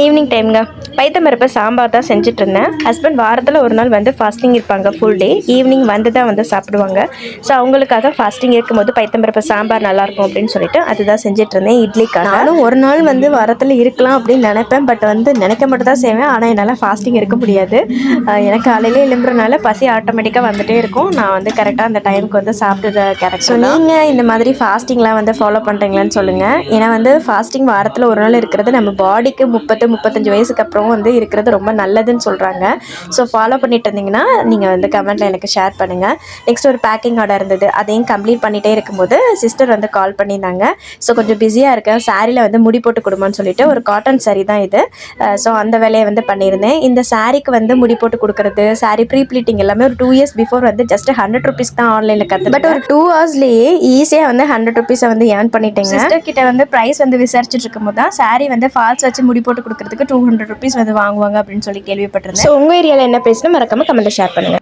Evening டைம்ங்க பைத்தம்பருப்பு sambar தான் செஞ்சுட்டு இருந்தேன். ஹஸ்பண்ட் வாரத்தில் ஒரு நாள் வந்து ஃபாஸ்டிங் இருப்பாங்க, ஃபுல் டே. ஈவினிங் வந்து தான் வந்து சாப்பிடுவாங்க. ஸோ அவங்களுக்காக ஃபாஸ்டிங் இருக்கும்போது பைத்தம்பருப்பு சாம்பார் நல்லாயிருக்கும் அப்படின்னு சொல்லிட்டு அதுதான் செஞ்சுட்டு இருந்தேன் இட்லிக்காக. நானும் ஒரு நாள் வந்து வாரத்தில் இருக்கலாம் அப்படின்னு நினைப்பேன். பட் வந்து நினைக்க மட்டும் தான் செய்வேன். ஆனால் என்னால் ஃபாஸ்டிங் இருக்க முடியாது. எனக்கு காலையிலே எழும்புறனால பசி ஆட்டோமேட்டிக்காக வந்துகிட்டே இருக்கும். நான் வந்து கரெக்டாக அந்த டைமுக்கு வந்து சாப்பிட்டு கரெக்ட். ஸோ நீங்கள் இந்த மாதிரி ஃபாஸ்டிங்லாம் வந்து ஃபாலோ பண்ணுறீங்களான்னு சொல்லுங்கள். ஏன்னா வந்து ஃபாஸ்டிங் வாரத்தில் ஒரு நாள் இருக்கிறது நம்ம பாடிக்கு 35 வயசுக்கு அப்புறம் வந்து இருக்கிறது ரொம்ப நல்லதுன்னு சொல்கிறாங்க. ஸோ ஃபாலோ பண்ணிட்டு இருந்தீங்கன்னா நீங்கள் வந்து கமெண்ட்டில் எனக்கு ஷேர் பண்ணுங்கள். நெக்ஸ்ட் ஒரு பேக்கிங் ஆர்டர் இருந்தது, அதையும் கம்ப்ளீட் பண்ணிகிட்டே இருக்கும்போது சிஸ்டர் வந்து கால் பண்ணியிருந்தாங்க. ஸோ கொஞ்சம் பிஸியாக இருக்கேன், சாரியில் வந்து முடி போட்டு கொடுமான்னு சொல்லிட்டு ஒரு காட்டன் சாரி தான் இது. ஸோ அந்த வேலையை வந்து பண்ணியிருந்தேன். இந்த சாரிக்கு வந்து முடி போட்டு கொடுக்குறது, சாரி ப்ரீ ப்ளீட்டிங் எல்லாமே ஒரு 2 இயர்ஸ் பிஃபோர் வந்து ஜஸ்ட் 100 ருபீஸ் தான் ஆன்லைனில் கற்று. பட் ஒரு 2 ஹவர்ஸ்லேயே ஈஸியாக வந்து 100 ருபீஸை வந்து ஏர்ன் பண்ணிட்டேங்க. சிஸ்டர் கிட்ட வந்து ப்ரைஸ் வந்து விசாரிச்சுட்டு இருக்கும்போது தான் சாரி வந்து ஃபால்ஸ் வச்சு முடி போட்டு கொடுக்குறதுக்கு 200 ருபீஸ் வந்து வாங்குவாங்க அப்படின்னு சொல்லி கேள்விப்பட்டிருந்தேன். ஸோ உங்கள் ஏரியாவில் என்ன பேசணும் மறக்காமல் கமெண்ட்டில் ஷேர் பண்ணுங்கள்.